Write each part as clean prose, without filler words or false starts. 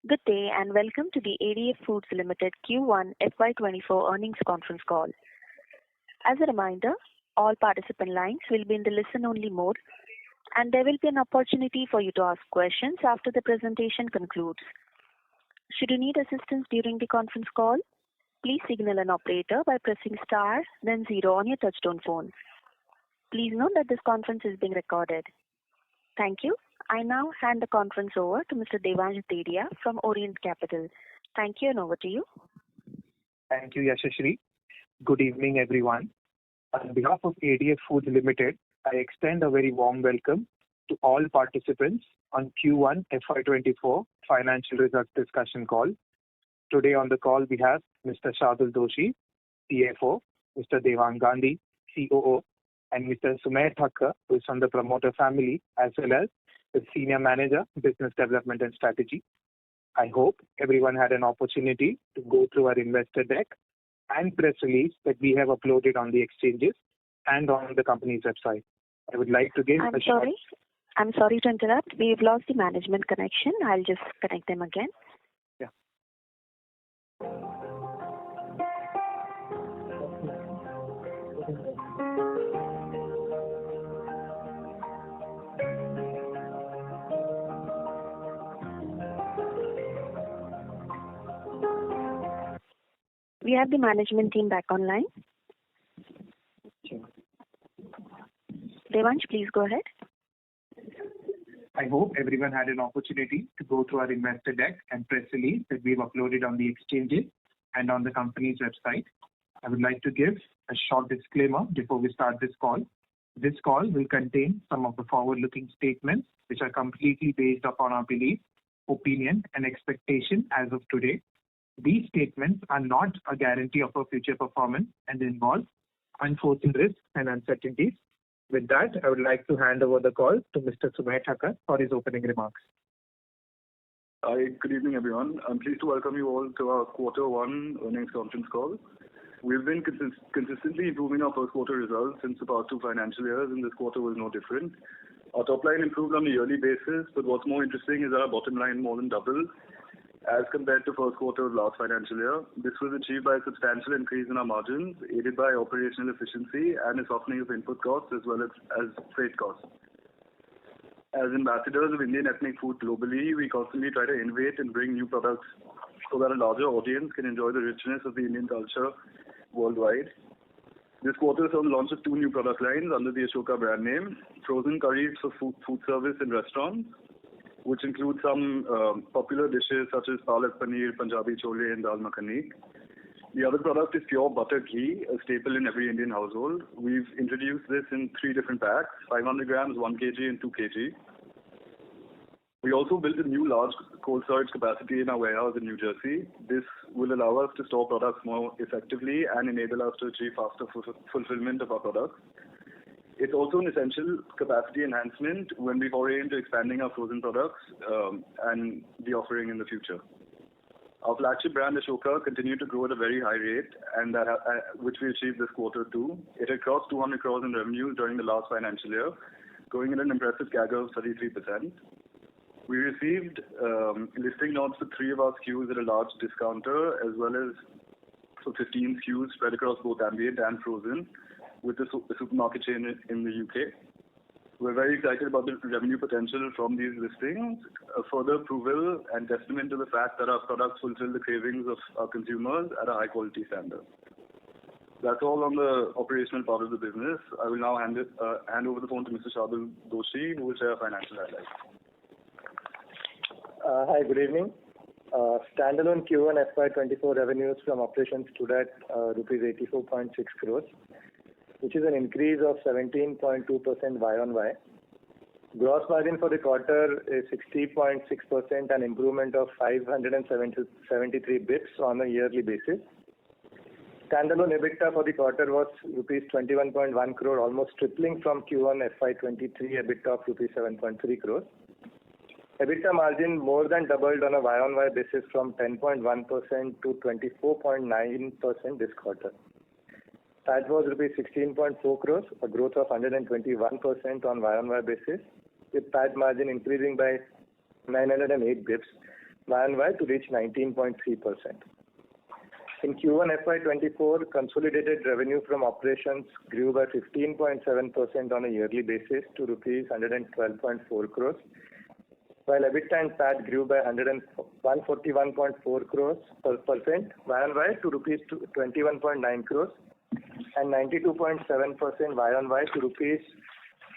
Good day, and welcome to the ADF Foods Limited Q1FY24 earnings conference call. As a reminder, all participant lines will be in the listen-only mode, and there will be an opportunity for you to ask questions after the presentation concludes. Should you need assistance during the conference call, please signal an operator by pressing star, then 0 on your touchtone phone. Please note that this conference is being recorded. Thank you. I now hand the conference over to Mr. Devansh Dedia from Orient Capital. Thank you, and over to you. Thank you, Yashashri. Good evening, everyone. On behalf of ADF Foods Limited, I extend a very warm welcome to all participants on Q1 FY24 financial results discussion call. Today on the call, we have Mr. Shardul Doshi, CFO, Mr. Devang Gandhi, COO, and Mr. Sumer Thakkar, who is from the promoter family, as well as the Senior Manager, Business Development and Strategy. I hope everyone had an opportunity to go through our investor deck and press release that we have uploaded on the exchanges and on the company's website. I would like to give I'm sorry to interrupt. We've lost the management connection. I'll just connect them again. Yeah. We have the management team back online. Sure. Devansh, please go ahead. I hope everyone had an opportunity to go through our investor deck and press release that we've uploaded on the exchanges and on the company's website. I would like to give a short disclaimer before we start this call. This call will contain some of the forward-looking statements which are completely based upon our belief, opinion, and expectation as of today. These statements are not a guarantee of our future performance and involve unforeseen risks and uncertainties. With that, I would like to hand over the call to Mr. Sumer Thakkar for his opening remarks. Hi, good evening, everyone. I'm pleased to welcome you all to our Q1 earnings conference call. We've been consistently improving our first quarter results since the past 2 financial years, and this quarter was no different. Our top line improved on a yearly basis, but what's more interesting is that our bottom line more than doubled as compared to first quarter of last financial year. This was achieved by a substantial increase in our margins, aided by operational efficiency and a softening of input costs as well as freight costs. As ambassadors of Indian ethnic food globally, we constantly try to innovate and bring new products so that a larger audience can enjoy the richness of the Indian culture worldwide. This quarter saw the launch of 2 new product lines under the Ashoka brand name: frozen curries for food service and restaurants, which include some popular dishes such as palak paneer, Punjabi chole, and dal makhani. The other product is pure butter ghee, a staple in every Indian household. We've introduced this in 3 different packs: 500 grams, 1 kg, and 2 kg. We also built a new large cold storage capacity in our warehouse in New Jersey. This will allow us to store products more effectively and enable us to achieve faster fulfillment of our products. It's also an essential capacity enhancement when we foray into expanding our frozen products and the offering in the future. Our flagship brand Ashoka continued to grow at a very high rate, and which we achieved this quarter too. It had crossed 200 crores in revenue during the last financial year, going at an impressive CAGR of 33%. We received listing notes for 3 of our SKUs at a large discounter, as well as for 15 SKUs spread across both ambient and frozen, with the supermarket chain in the UK. We're very excited about the revenue potential from these listings, a further approval and testament to the fact that our products fulfill the cravings of our consumers at a high quality standard. That's all on the operational part of the business. I will now hand over the phone to Mr. Shardul Doshi, who will share financial highlights. Hi, good evening. Standalone Q1 FY24 revenues from operations stood at rupees 84.6 crores, which is an increase of 17.2% Y-on-Y. Gross margin for the quarter is 60.6%, an improvement of 573 bits on a yearly basis. Standalone EBITDA for the quarter was rupees 21.1 crore, almost tripling from Q1 FY23 EBITDA of rupees 7.3 crores. EBITDA margin more than doubled on a Y-on-Y basis from 10.1% to 24.9% this quarter. PAT was rupees 16.4 crores, a growth of 121% on Y-on-Y basis, with PAT margin increasing by 908 bps YoY to reach 19.3%. In Q1 FY24, consolidated revenue from operations grew by 15.7% on a yearly basis to rupees 112.4 crores, while EBITDA and PAT grew by 141.4 crores percent YoY to rupees 21.9 crores and 92.7% YoY to rupees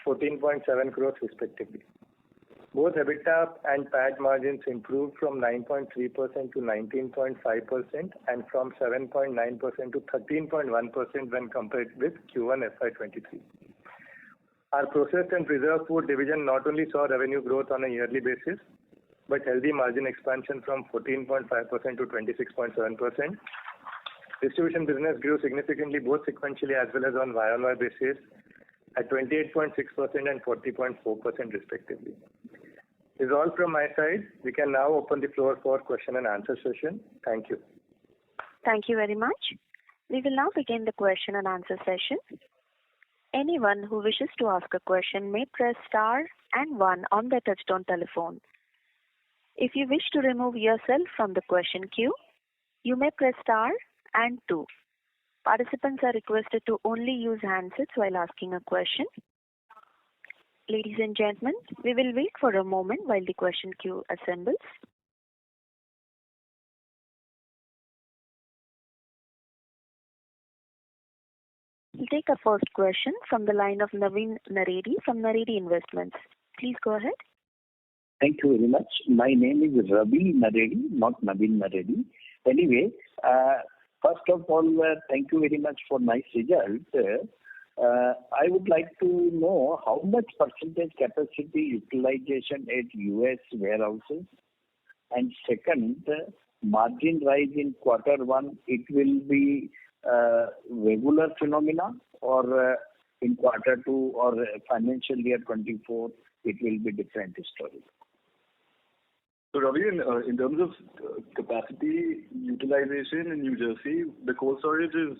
14.7 crores respectively. Both EBITDA and PAT margins improved from 9.3% to 19.5% and from 7.9% to 13.1% when compared with Q1 FY23. Our processed and preserved food division not only saw revenue growth on a yearly basis, but healthy margin expansion from 14.5% to 26.7%. Distribution business grew significantly both sequentially as well as on YoY basis at 28.6% and 40.4% respectively. This is all from my side. We can now open the floor for question and answer session. Thank you. Thank you very much. We will now begin the question and answer session. Anyone who wishes to ask a question may press star and 1 on their touchtone telephone. If you wish to remove yourself from the question queue, you may press star and 2. Participants are requested to only use handsets while asking a question. Ladies and gentlemen, we will wait for a moment while the question queue assembles. We'll take our first question from the line of Naveen Naredi from Naredi Investments. Please go ahead. Thank you very much. My name is Ravi Naredi, not Naveen Naredi. Anyway, first of all, thank you very much for nice results. I would like to know how much percentage capacity utilization at US warehouses, and second, margin rise in quarter one, it will be regular phenomena, or in quarter two or financial year 24, it will be different story. So Ravi, in terms of capacity utilization in New Jersey, the cold storage is,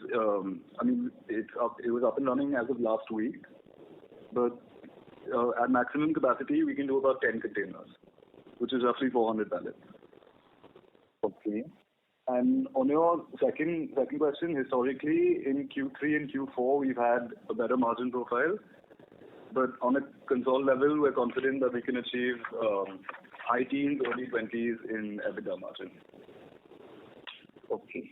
it was up and running as of last week, but at maximum capacity we can do about 10 containers, which is roughly 400 pallets. Okay. And on your second question, historically in Q3 and Q4 we've had a better margin profile, but on a console level we're confident that we can achieve high teens, early 20s in EBITDA margin. Okay.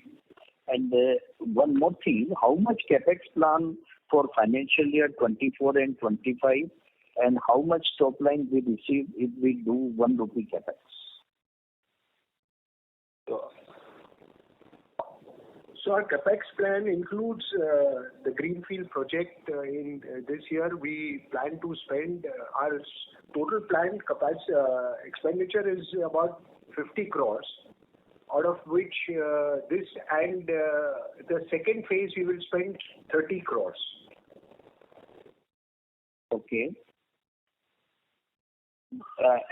And one more thing, how much capex plan for financial year 24 and 25, and how much top line we receive if we do 1 rupee capex? So our capex plan includes the greenfield project. In this year, we plan to spend our total planned expenditure is about 50 crores, out of which this and the second phase we will spend 30 crores. Okay.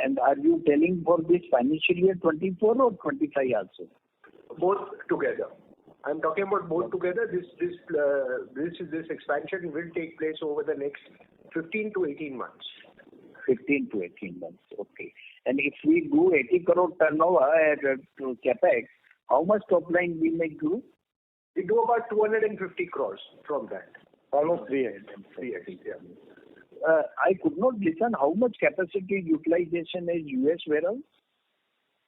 And are you telling for this financial year 24 or 25 also? Both together. I'm talking about both together. This expansion will take place over the next 15 to 18 months. 15 to 18 months. Okay. And if we do 80 crore turnover at capex, how much top line we may do? We do about 250 crores from that. Almost 3x. Yeah. I could not listen. How much capacity utilization is US warehouse?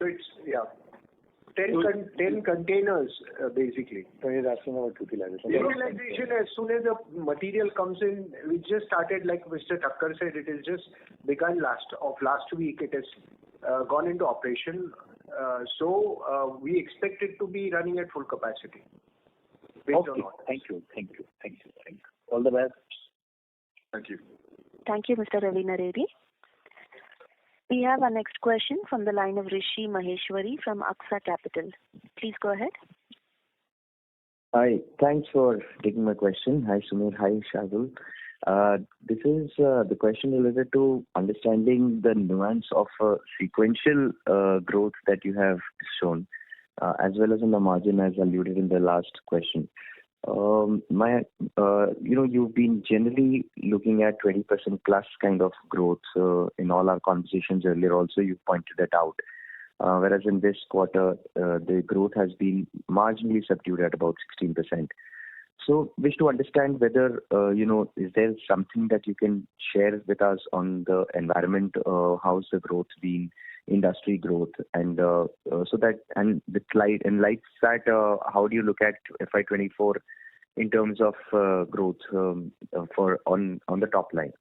So it's 10 containers basically. So he's asking about utilization. Utilization, as soon as the material comes in, we just started, like Mr. Thakkar said, it has just begun last week. It has gone into operation. So we expect it to be running at full capacity. Okay. Thank you. All the best. Thank you. Thank you, Mr. Ravi Naredi. We have our next question from the line of Rishi Maheshwari from Aksa Capital. Please go ahead. Hi. Thanks for taking my question. Hi, Sumir. Hi, Shardul. This is the question related to understanding the nuance of sequential growth that you have shown, as well as in the margin as alluded in the last question. You've been generally looking at 20% plus kind of growth in all our conversations earlier. Also, you pointed that out. whereas in this quarter, the growth has been marginally subdued at about 16%. So wish to understand whether, is there something that you can share with us on the environment, how's the growth been, industry growth, and so that, and with light, in light that, how do you look at FY24 in terms of growth for on the top line?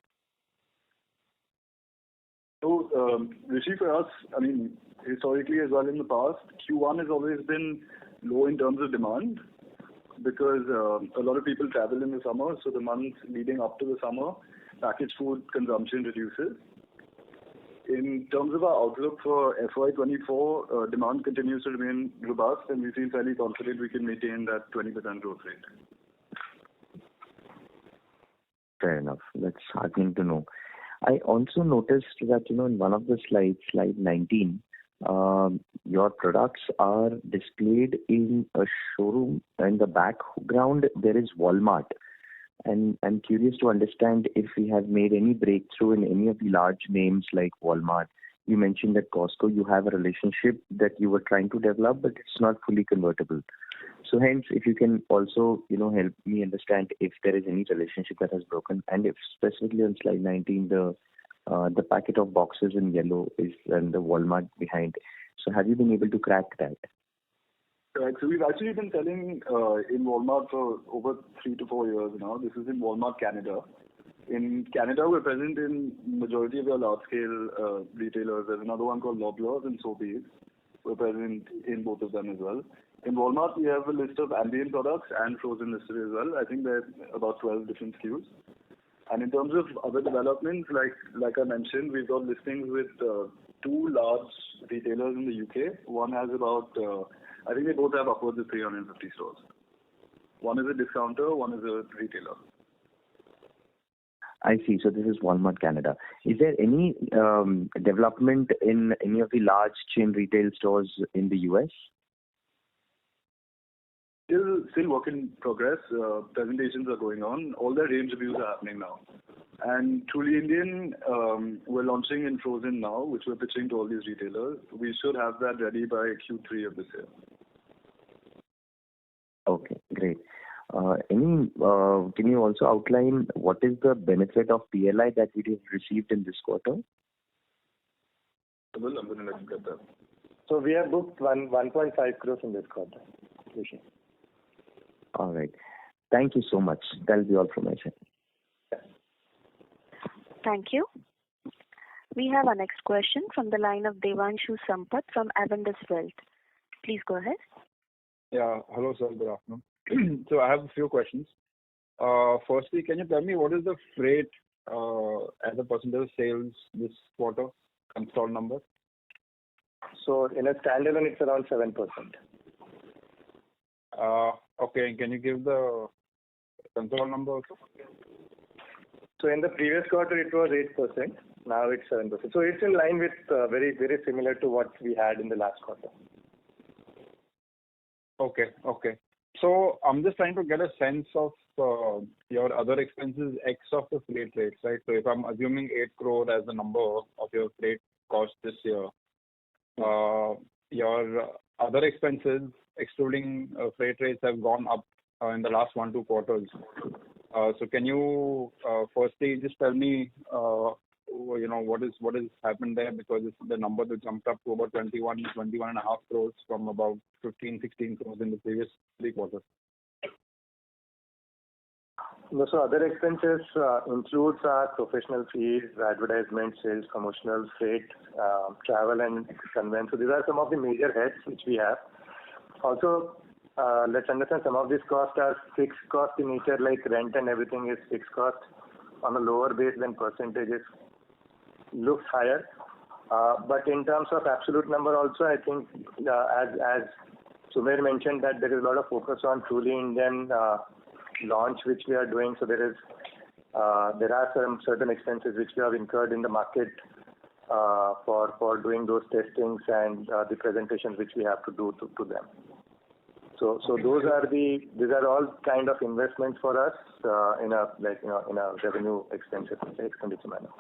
So, Rishi, for us, I mean, historically as well in the past, Q1 has always been low in terms of demand because a lot of people travel in the summer, so the months leading up to the summer, packaged food consumption reduces. In terms of our outlook for FY24, demand continues to remain robust, and we feel fairly confident we can maintain that 20% growth rate. Fair enough. That's heartening to know. I also noticed that, in one of the slides, slide 19, your products are displayed in a showroom. In the background, there is Walmart. And I'm curious to understand if we have made any breakthrough in any of the large names like Walmart. You mentioned that Costco, you have a relationship that you were trying to develop, but it's not fully convertible. So hence, if you can also, help me understand if there is any relationship that has broken, and if specifically on slide 19, the packet of boxes in yellow is and the Walmart behind. So have you been able to crack that? Right. So we've actually been selling in Walmart for over 3 to 4 years now. This is in Walmart Canada. In Canada, we're present in majority of our large-scale retailers. There's another one called Loblaws and Sobeys. We're present in both of them as well. In Walmart, we have a list of ambient products and frozen listed as well. I think there are about 12 different SKUs. And in terms of other developments, like I mentioned, we've got listings with 2 large retailers in the UK. One has about, I think they both have upwards of 350 stores. One is a discounter, one is a retailer. I see. So this is Walmart Canada. Is there any development in any of the large chain retail stores in the US? Still work in progress. Presentations are going on. All the range reviews are happening now. And Truly Indian, we're launching in frozen now, which we're pitching to all these retailers. We should have that ready by Q3 of this year. Okay, great. Can you also outline what is the benefit of PLI that we have received in this quarter? Well, I'm going to let you get that. So we have booked 1.5 crores in this quarter. All right. Thank you so much. That'll be all from my side. Thank you. We have our next question from the line of Devanshu Sampath from Avendus Wealth. Please go ahead. Yeah. Hello, sir. Good afternoon. So I have a few questions. Firstly, can you tell me what is the freight as a percentage of sales this quarter, console number? So in a standalone, it's around 7%. Okay. Can you give the console number also? So in the previous quarter, it was 8%. Now it's 7%. So it's in line with very, very similar to what we had in the last quarter. Okay. So I'm just trying to get a sense of your other expenses X of the freight rates, right? So if I'm assuming 8 crore as the number of your freight cost this year, your other expenses, excluding freight rates, have gone up in the last 1-2 quarters. So can you firstly just tell me, what has happened there, because the number that jumped up to about 21.5 crores from about 15-16 crores in the previous 3 quarters. So other expenses includes our professional fees, advertisement, sales, promotional, freight, travel and conveyance. So these are some of the major heads which we have. Also, let's understand some of these costs are fixed cost in nature, like rent and everything is fixed cost on a lower base than percentages. Looks higher. But in terms of absolute number also, I think as Sumer mentioned that there is a lot of focus on Truly Indian launch which we are doing. So there are some certain expenses which we have incurred in the market for doing those testings and the presentations which we have to do to them. So these are all kind of investments for us in a revenue expenditure manner.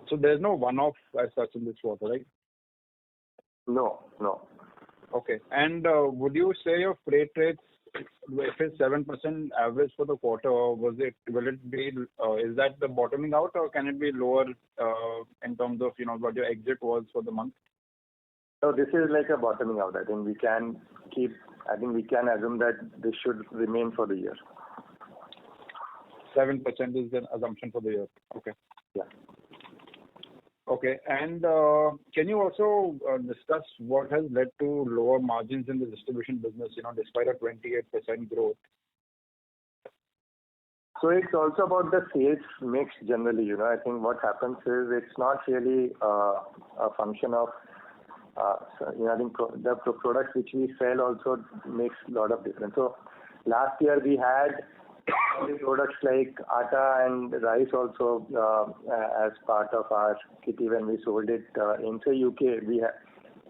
So there's no one-off as such in this quarter, right? No, no. Okay. And would you say your freight rates, if it's 7% average for the quarter, will it be, is that the bottoming out, or can it be lower in terms of, what your exit was for the month? So this is like a bottoming out. I think we can assume that this should remain for the year. 7% is the assumption for the year. Okay. Yeah. Okay. And can you also discuss what has led to lower margins in the distribution business, despite a 28% growth? So it's also about the sales mix generally. I think what happens is it's not really a function of, I think the products which we sell also makes a lot of difference. So last year we had products like atta and rice also as part of our kitty when we sold it in say UK. We had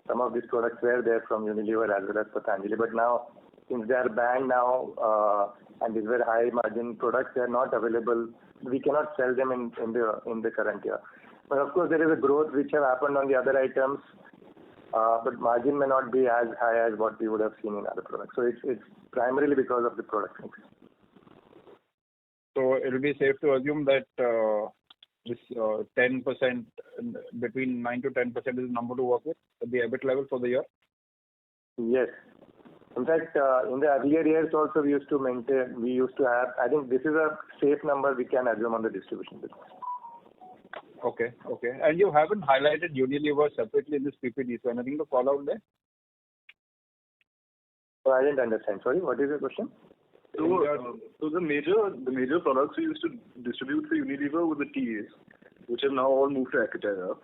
some of these products were there from Unilever as well as Patanjali, but now since they are banned now and these were high margin products, they are not available. We cannot sell them in the current year. But of course there is a growth which have happened on the other items, but margin may not be as high as what we would have seen in other products. So it's primarily because of the product mix. So it will be safe to assume that this 10%, between 9 to 10% is the number to work with at the EBIT level for the year? Yes. In fact, in the earlier years also we used to have, I think this is a safe number we can assume on the distribution business. Okay. And you haven't highlighted Unilever separately in this PPT, so anything to call out there? So I didn't understand. Sorry, what is your question? So the major products we used to distribute for Unilever were the teas, which have now all moved to Equiterra.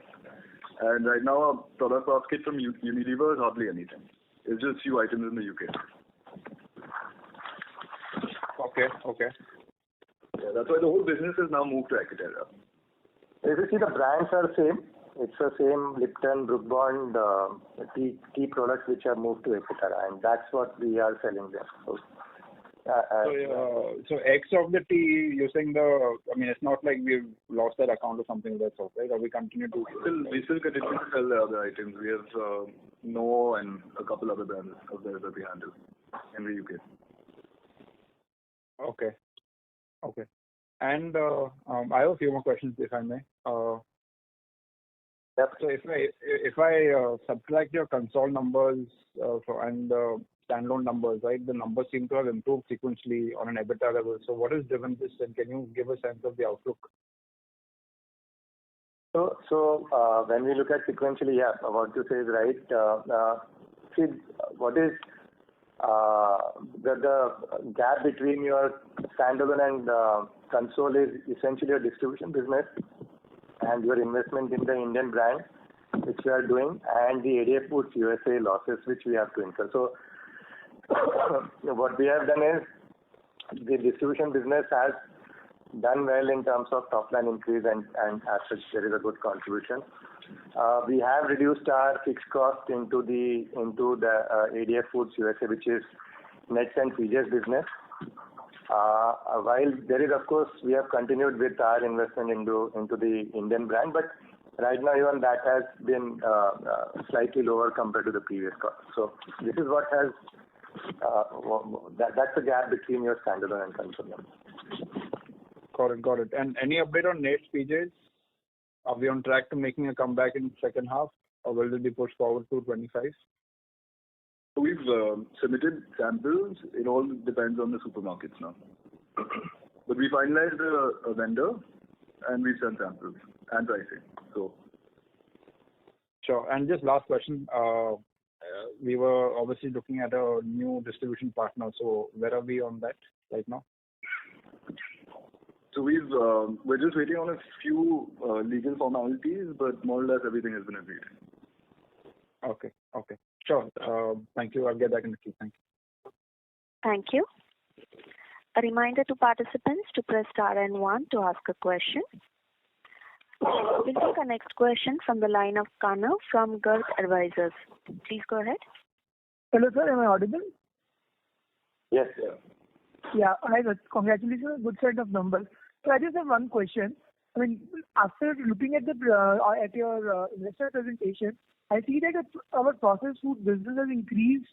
And right now our product basket from Unilever is hardly anything. It's just few items in the UK. Okay. Yeah, that's why the whole business has now moved to Equiterra. If you see the brands are same. It's the same Lipton, Brook Bond, tea products which have moved to Equiterra, and that's what we are selling there. So X of the tea, you're saying it's not like we've lost that account or something of that sort, right? Or we continue to... We still continue to sell the other items. We have No and a couple other brands of theirs that we handle in the UK. Okay. And I have a few more questions, if I may. Yep. So if I subtract your console numbers and standalone numbers, right, the numbers seem to have improved sequentially on an EBITDA level. So what has driven this, and can you give a sense of the outlook? So when we look at sequentially, yeah, what you say is right. See, what is the gap between your standalone and console is essentially a distribution business and your investment in the Indian brand, which we are doing, and the ADF Foods USA losses, which we have to incur. So what we have done is the distribution business has done well in terms of top line increase and as such there is a good contribution. We have reduced our fixed cost into the ADF Foods USA, which is Nets and PJ's business. While there is, of course, we have continued with our investment into the Indian brand, but right now even that has been slightly lower compared to the previous cost. So this is what has that's the gap between your standalone and console. Got it. And any update on Nets PJ's? Are we on track to making a comeback in the second half, or will it be pushed forward to 25? So we've submitted samples. It all depends on the supermarkets now. But we finalized a vendor and we sent samples and pricing. So. Sure. And just last question. We were obviously looking at a new distribution partner. So where are we on that right now? So we're just waiting on a few legal formalities, but more or less everything has been agreed. Okay. Sure. Thank you. I'll get back in the queue. Thank you. Thank you. A reminder to participants to press star and 1 to ask a question. We'll take our next question from the line of Kanav from Girth Advisors. Please go ahead. Hello, sir. Am I audible? Yes. Yeah. Hi, sir. Congratulations on a good set of numbers. So I just have one question. I mean, after looking at your investor presentation, I see that our processed food business has increased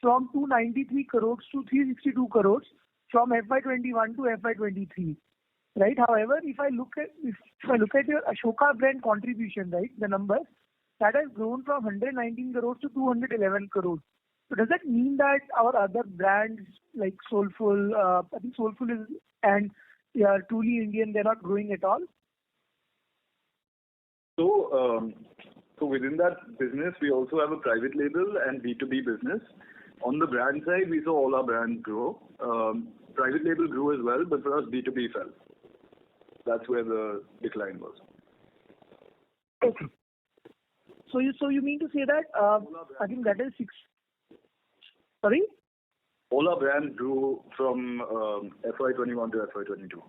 from 293 crores to 362 crores from FY21 to FY23. Right. However, if I look at your Ashoka brand contribution, right, the numbers that has grown from 119 crores to 211 crores. So does that mean that our other brands like Soulful, I think Soulful is and Truly Indian, they're not growing at all? So within that business, we also have a private label and B2B business. On the brand side, we saw all our brands grow. Private label grew as well, but for us, B2B fell. That's where the decline was. Okay. So you mean to say that I think that is 6. Sorry? All our brands grew from FY21 to FY22.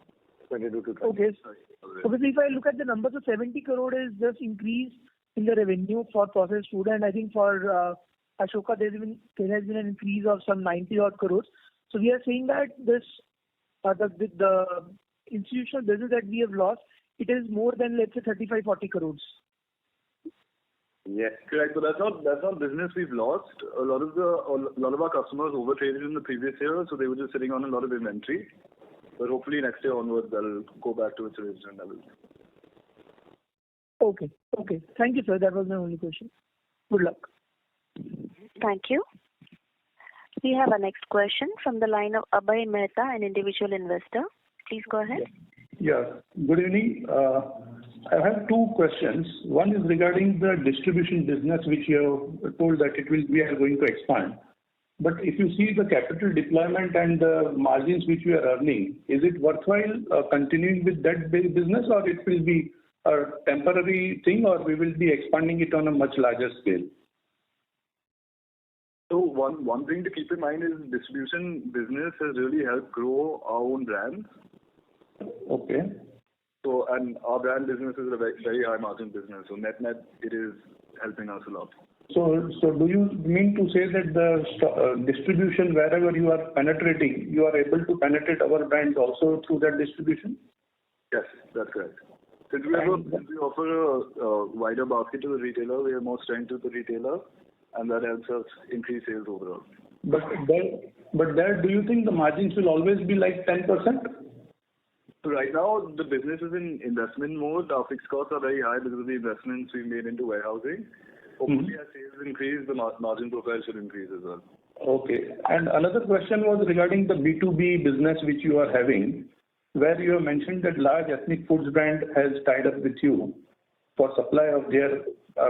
22 to 20. Okay. So if I look at the numbers, so 70 crore is just increase in the revenue for processed food, and I think for Ashoka there has been an increase of some 90 odd crores. So we are saying that this the institutional business that we have lost, it is more than, let's say, 35-40 crores. Yes, correct. So that's not business we've lost. A lot of our customers overtraded in the previous year, so they were just sitting on a lot of inventory. But hopefully next year onwards, they'll go back to its original levels. Okay. Thank you, sir. That was my only question. Good luck. Thank you. We have our next question from the line of Abhay Mehta, an individual investor. Please go ahead. Yeah. Good evening. I have 2 questions. One is regarding the distribution business, which you have told that we are going to expand. But if you see the capital deployment and the margins which we are earning, is it worthwhile continuing with that business, or it will be a temporary thing, or we will be expanding it on a much larger scale? So one thing to keep in mind is distribution business has really helped grow our own brands. Okay. So, and our brand business is a very, very high margin business. So net, it is helping us a lot. So do you mean to say that the distribution, wherever you are penetrating, you are able to penetrate our brands also through that distribution? Yes, that's correct. Since we offer a wider basket to the retailer, we have more strength to the retailer, and that helps us increase sales overall. But there, do you think the margins will always be like 10%? So right now, the business is in investment mode. Our fixed costs are very high because of the investments we made into warehousing. Hopefully, as sales increase, the margin profile should increase as well. Okay. And another question was regarding the B2B business which you are having, where you have mentioned that large ethnic foods brand has tied up with you for supply of their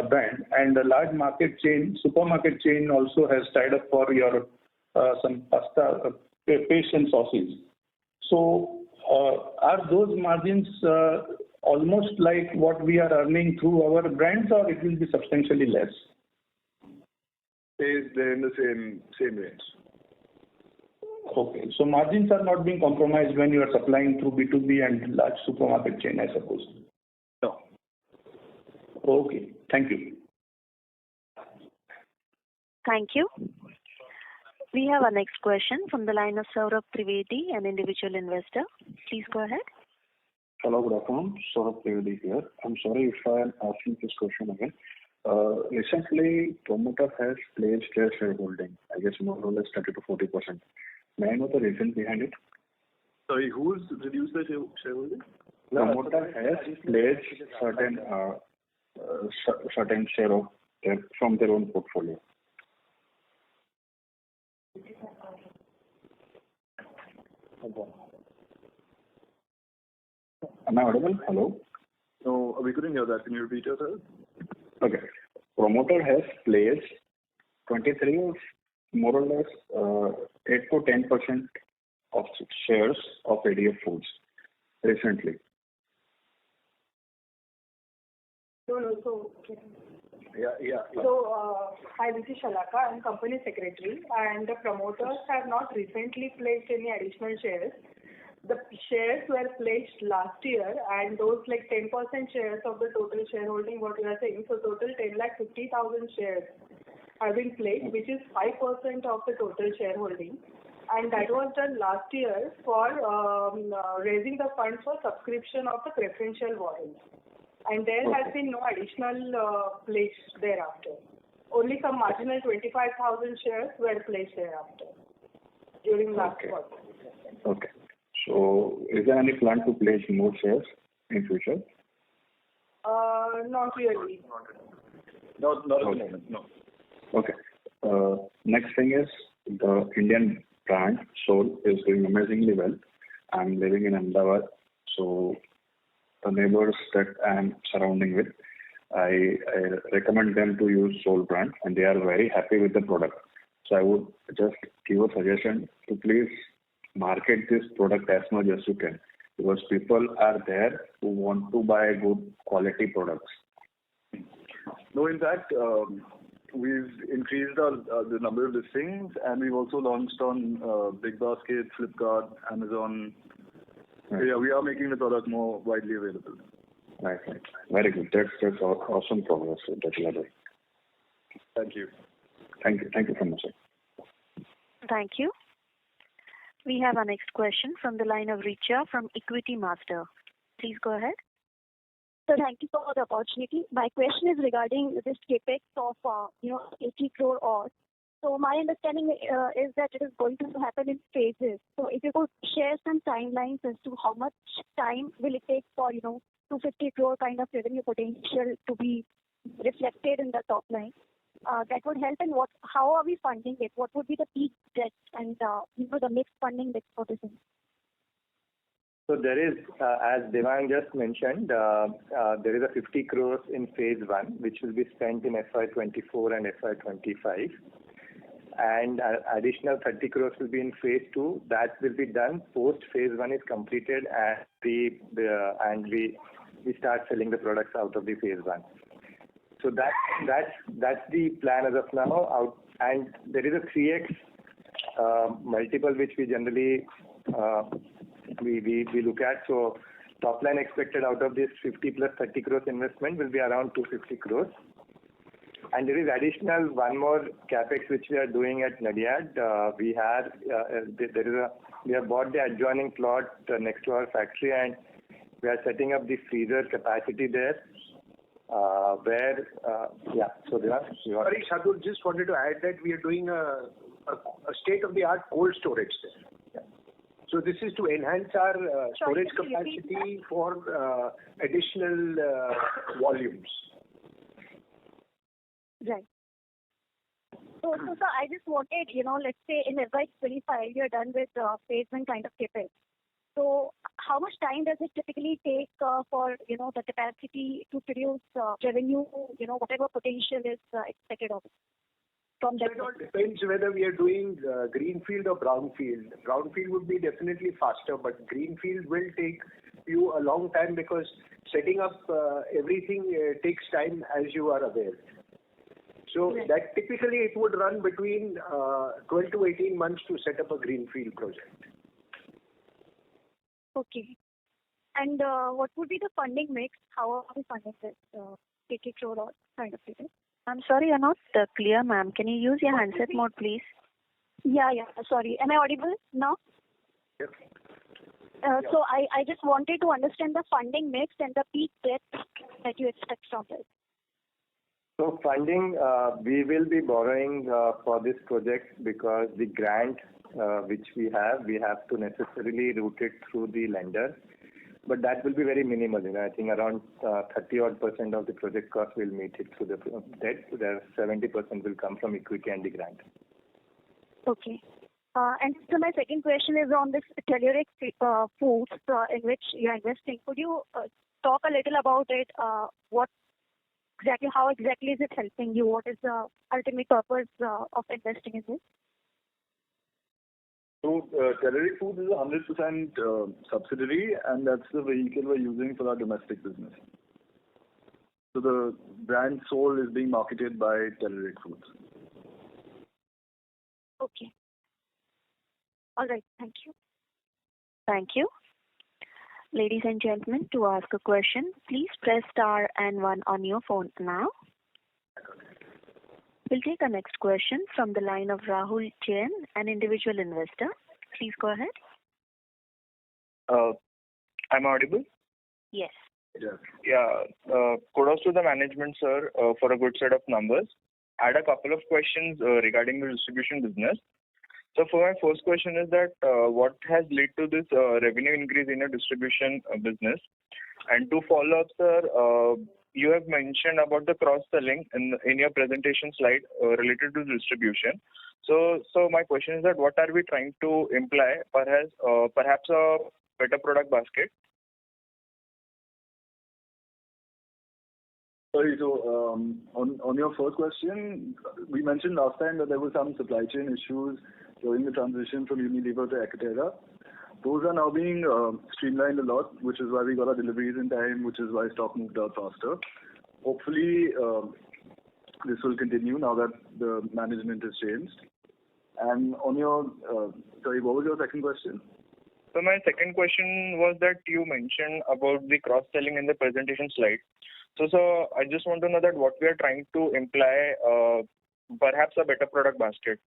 brand, and a large market chain, supermarket chain also has tied up for your some pasta, paste and sauces. So are those margins almost like what we are earning through our brands, or it will be substantially less? They're in the same range. Okay. So margins are not being compromised when you are supplying through B2B and large supermarket chain, I suppose. No. Okay. Thank you. Thank you. We have our next question from the line of Saurabh Trivedi, an individual investor. Please go ahead. Hello, good afternoon. Saurabh Trivedi here. I'm sorry if I am asking this question again. Recently, promoter has pledged their shareholding, I guess more or less 30 to 40%. May I know the reason behind it? Sorry, who's reduced their shareholding? Promoter has pledged certain share of from their own portfolio. Am I audible? Hello? No, we couldn't hear that. Can you repeat yourself? Okay. Promoter has pledged 23 or more or less 8 to 10% of shares of ADF Foods recently. So, Yeah. So, hi, this is Shalaka. I'm company secretary, and the promoters have not recently pledged any additional shares. The shares were pledged last year, and those like 10% shares of the total shareholding, what you are saying, so total 10,50,000 shares have been pledged, which is 5% of the total shareholding. and that was done last year for raising the funds for subscription of the preferential warrants. And there has been no additional pledge thereafter. Only some marginal 25,000 shares were pledged thereafter during last quarter. Okay. So, is there any plan to pledge more shares in future? Not really. Not at the moment, no. Okay. Next thing is the Indian brand Soul is doing amazingly well. I'm living in Ahmedabad, so the neighbors that I'm surrounding with, I recommend them to use Soul brand, and they are very happy with the product. So I would just give a suggestion to please market this product as much as you can, because people are there who want to buy good quality products. No, in fact, we've increased the number of listings, and we've also launched on Big Basket, Flipkart, Amazon. Right. So yeah, we are making the product more widely available. Right. Very good. That's awesome progress that you are doing. Thank you. Thank you so much, sir. Thank you. We have our next question from the line of Richa from Equity Master. Please go ahead. So thank you for the opportunity. My question is regarding this capex of 80 crore odd. So my understanding is that it is going to happen in phases. So if you could share some timelines as to how much time will it take for 250 crore kind of revenue potential to be reflected in the top line. That would help. And how are we funding it? What would be the peak debt and the mixed funding mix for this? So there is, as Devang just mentioned, there is a 50 crores in phase 1, which will be spent in FY24 and FY25. And additional 30 crores will be in phase 2. That will be done post phase 1 is completed, and we start selling the products out of the phase 1. So that's the plan as of now. And there is a 3x multiple which we generally we look at. So top line expected out of this 50 plus 30 crores investment will be around 250 crores. And there is additional one more capex which we are doing at Nadiad. We have bought the adjoining plot next to our factory, and we are setting up the freezer capacity there. So Sorry, Shardul, just wanted to add that we are doing a state-of-the-art cold storage there. So this is to enhance our storage capacity for additional volumes. Right. So sir, I just wanted, let's say in FY25 you're done with phase 1 kind of capex. So how much time does it typically take for the capacity to produce revenue, whatever potential is expected of it? From that it all depends whether we are doing greenfield or brownfield. Brownfield would be definitely faster, but greenfield will take you a long time because setting up everything takes time, as you are aware. So that typically it would run between 12 to 18 months to set up a greenfield project. Okay. And what would be the funding mix? How are we funding this 80 crore kind of thing? I'm sorry, you're not clear, ma'am. Can you use your handset mode, please? Yeah. Sorry. Am I audible now? Yes. So I just wanted to understand the funding mix and the peak debt that you expect from this. So funding, we will be borrowing for this project because the grant which we have to necessarily route it through the lender. But that will be very minimal. I think around 30% of the project cost will meet it through the debt. The 70% will come from equity and the grant. Okay. And so my second question is on this Telluric Foods in which you are investing. Could you talk a little about it? How exactly is it helping you? What is the ultimate purpose of investing in this? So, Telluric Foods is a 100% subsidiary, and that's the vehicle we're using for our domestic business. So the brand Soul is being marketed by Telluric Foods. Okay. All right. Thank you. Thank you. Ladies and gentlemen, to ask a question, please press star and 1 on your phone now. We'll take our next question from the line of Rahul Jain, an individual investor. Please go ahead. I'm audible? Yes. Yeah. Kudos to the management, sir, for a good set of numbers. I had a couple of questions regarding the distribution business. So for my first question is that what has led to this revenue increase in your distribution business? And to follow up, sir, you have mentioned about the cross-selling in your presentation slide related to distribution. So my question is that what are we trying to imply? Perhaps a better product basket? Sorry, so on your first question, we mentioned last time that there were some supply chain issues during the transition from Unilever to Ekaterra. Those are now being streamlined a lot, which is why we got our deliveries in time, which is why stock moved out faster. Hopefully, this will continue now that the management has changed. And on your, sorry, what was your second question? So my second question was that you mentioned about the cross-selling in the presentation slide. So I just want to know that what we are trying to imply, perhaps a better product basket.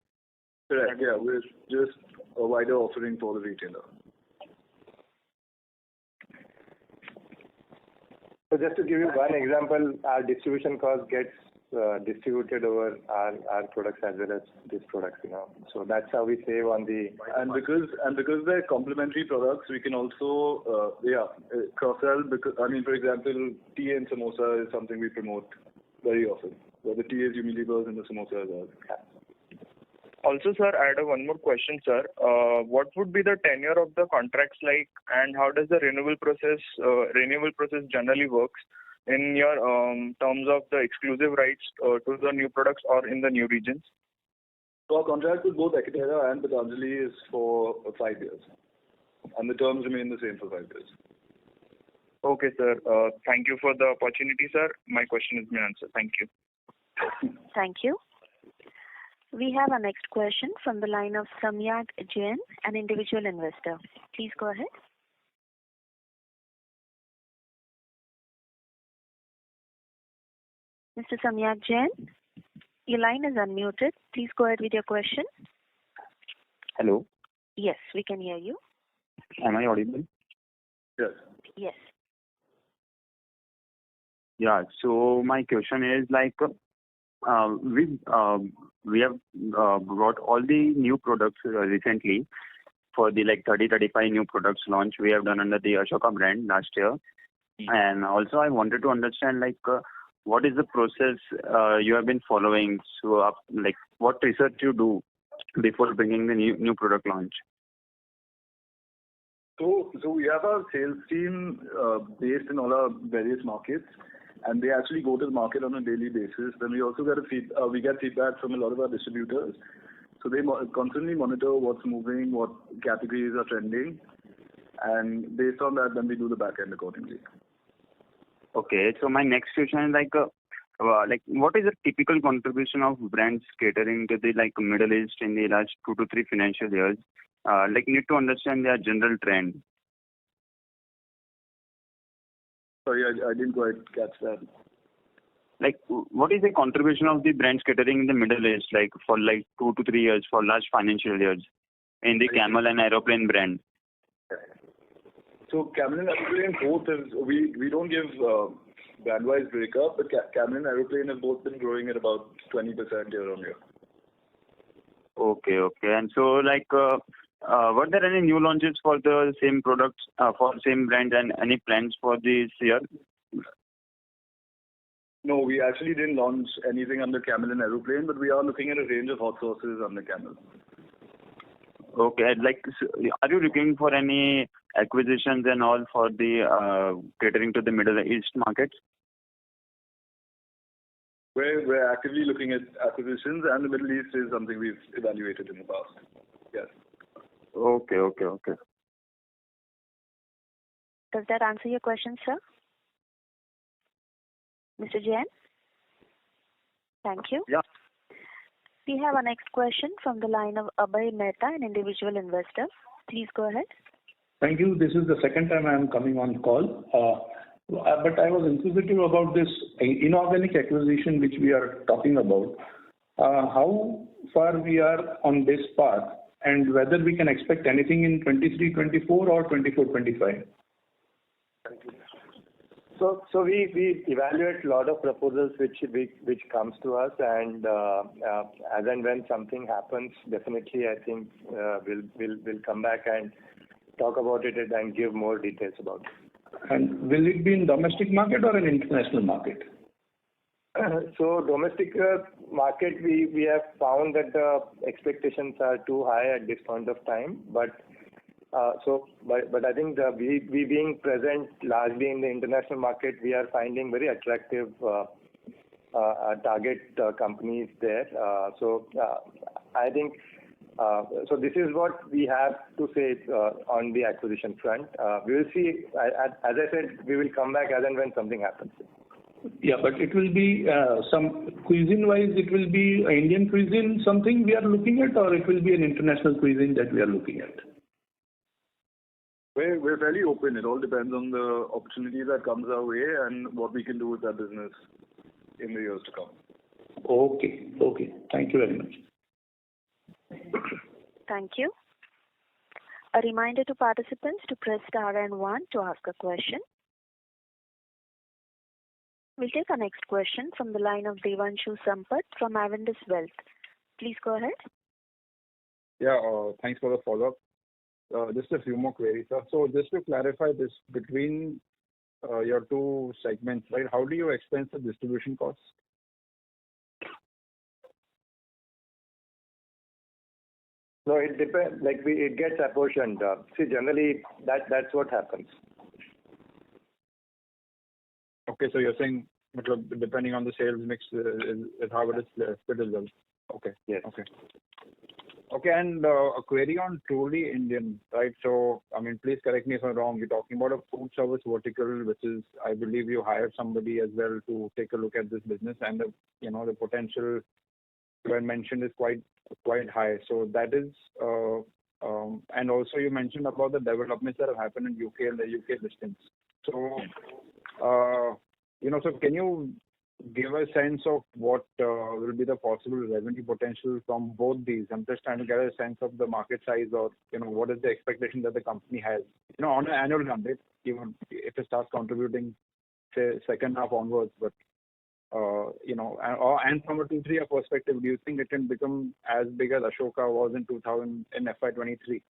Correct. Yeah, with just a wider offering for the retailer. So just to give you one example, our distribution cost gets distributed over our products as well as these products, So that's how we save on the. And because they're complementary products, we can also cross-sell. Because for example, tea and samosa is something we promote very often. Where the tea is Unilever's and the samosa is ours. Also, sir, I had one more question, sir. What would be the tenure of the contracts like, and how does the renewal process generally works in your terms of the exclusive rights to the new products or in the new regions? So our contract with both Ekaterra and Patanjali is for 5 years, and the terms remain the same for 5 years. Okay, sir. Thank you for the opportunity, sir. My question has been answered. Thank you. Thank you. We have our next question from the line of Samyak Jain, an individual investor. Please go ahead. Mr. Samyak Jain, your line is unmuted. Please go ahead with your question. Hello. Yes, we can hear you. Am I audible? Yes. Yes. Yeah. So my question is we have brought all the new products recently for the 30-35 new products launch we have done under the Ashoka brand last year. And also I wanted to understand what is the process you have been following? So what research you do before bringing the new product launch? So we have our sales team based in all our various markets, and they actually go to the market on a daily basis. Then we also get feedback from a lot of our distributors. So they constantly monitor what's moving, what categories are trending, and based on that, then we do the back end accordingly. Okay. So my next question is what is the typical contribution of brands catering to the Middle East in the last 2 to 3 financial years? Need to understand their general trend. Sorry, I didn't quite catch that. What is the contribution of the brands catering in the Middle East, for 2 to 3 years, for last financial years, in the Camel and Aeroplane brand? So Camel and Aeroplane both we don't give brand-wise breakup, but Camel and Aeroplane have both been growing at about 20% year on year. Okay. And so were there any new launches for the same products, for same brand, and any plans for this year? No, we actually didn't launch anything under Camel and Aeroplane, but we are looking at a range of hot sauces under Camel. Okay. Are you looking for any acquisitions and all for the catering to the Middle East markets? We're actively looking at acquisitions, and the Middle East is something we've evaluated in the past. Yes. Okay. Does that answer your question, sir? Mr. Jain? Thank you. Yeah. We have our next question from the line of Abhay Mehta, an individual investor. Please go ahead. Thank you. This is the second time I am coming on call. But I was inquisitive about this inorganic acquisition which we are talking about. how far we are on this path, and whether we can expect anything in 23-24 or 24-25? So we evaluate a lot of proposals which comes to us, and as and when something happens, definitely I think we'll come back and talk about it and give more details about it. And will it be in domestic market or an international market? So domestic market, we have found that the expectations are too high at this point of time, but I think we being present largely in the international market, we are finding very attractive target companies there. I think so. This is what we have to say on the acquisition front. We will see. As I said, we will come back as and when something happens. Yeah, but it will be some cuisine-wise. It will be Indian cuisine, something we are looking at, or it will be an international cuisine that we are looking at. We're fairly open. It all depends on the opportunity that comes our way and what we can do with that business in the years to come. Okay. Thank you very much. Thank you. A reminder to participants to press star and 1 to ask a question. We'll take our next question from the line of Devanshu Sampat from Avendus Wealth. Please go ahead. Yeah, thanks for the follow-up. Just a few more queries, sir. So just to clarify this, between your two segments, right, how do you expense the distribution costs? No, it depends. Like it gets apportioned. See, generally that's what happens. Okay, so you're saying depending on the sales mix is how it is split as well. Okay. Yes. Okay, and a query on Truly Indian, right? So, I mean, please correct me if I'm wrong. You're talking about a food service vertical, which is, I believe you hired somebody as well to take a look at this business, and the potential you had mentioned is quite high. So that is, and also you mentioned about the developments that have happened in UK and the UK listings. So, so can you give a sense of what will be the possible revenue potential from both these? I'm just trying to get a sense of the market size, or what is the expectation that the company has, on an annual run rate, even if it starts contributing, say, second half onwards. But and from a 2-3 year perspective, do you think it can become as big as Ashoka was in FY23?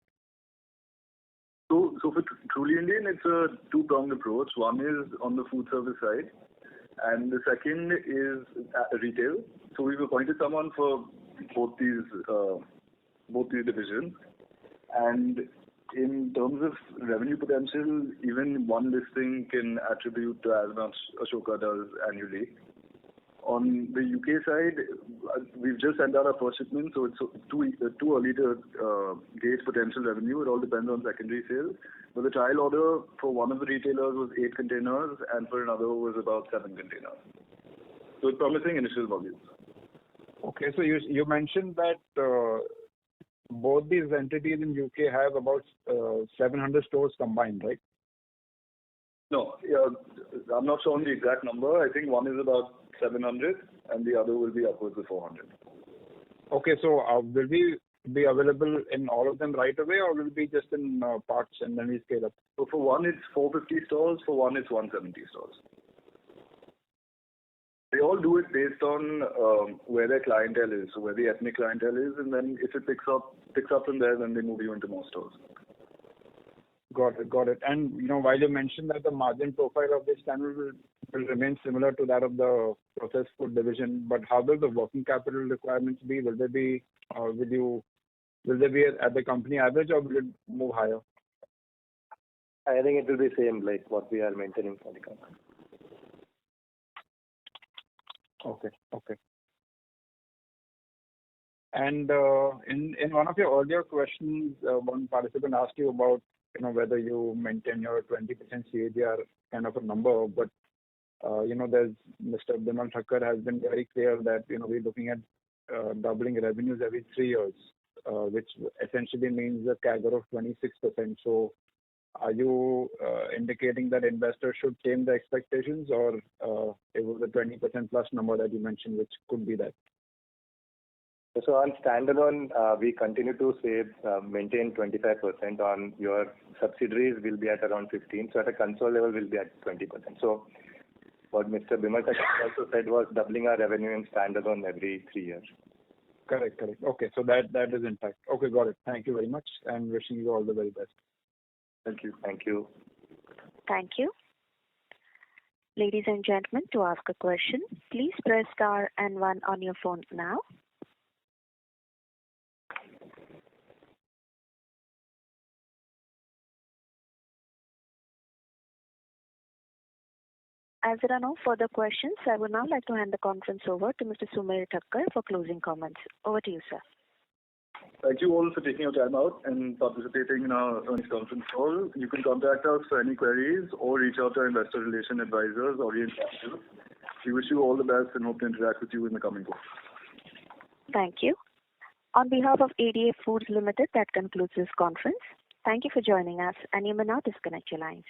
So for Truly Indian, it's a two-pronged approach. One is on the food service side, and the second is retail. So we've appointed someone for both these divisions. And in terms of revenue potential, even one listing can attribute to as much Ashoka does annually. On the UK side, we've just sent out our first shipment, so it's too early to gauge potential revenue. It all depends on secondary sales. But the trial order for one of the retailers was 8 containers, and for another was about 7 containers. So it's promising initial volumes. Okay, so you mentioned that both these entities in UK have about 700 stores combined, right? No, I'm not sure on the exact number. I think one is about 700 and the other will be upwards of 400. Okay, so will we be available in all of them right away, or will it be just in parts and then we scale up? So for one it's 450 stores, for one it's 170 stores. They all do it based on where their clientele is, so where the ethnic clientele is, and then if it picks up from there, then they move you into more stores. Got it. And while you mentioned that the margin profile of this channel will remain similar to that of the processed food division, but how will the working capital requirements be? Will they be at the company average, or will it move higher? I think it will be same like what we are maintaining for the company. Okay. And in one of your earlier questions, one participant asked you about whether you maintain your 20% CAGR kind of a number, but there's Mr. Bimal Thakkar has been very clear that we're looking at doubling revenues every 3 years, which essentially means a CAGR of 26%. So are you indicating that investors should tame the expectations, or it was a 20% plus number that you mentioned, which could be that? So on standalone, we continue to maintain 25%. On your subsidiaries will be at around 15%. So at a console level will be at 20%. So what Mr. Bimal also said was doubling our revenue in standalone every 3 years. Correct. Okay, so that is intact. Okay, got it. Thank you very much, and wishing you all the very best. Thank you. Thank you. Thank you. Ladies and gentlemen, to ask a question, please press star and 1 on your phone now. As there are no further questions, I would now like to hand the conference over to Mr. Sumer Thakkar for closing comments. Over to you, sir. Thank you all for taking your time out and participating in our earnings conference call. You can contact us for any queries or reach out to our investor relation advisors, Orient Capital. We wish you all the best and hope to interact with you in the coming quarter. Thank you. On behalf of ADF Foods Limited, that concludes this conference. Thank you for joining us, and you may now disconnect your lines.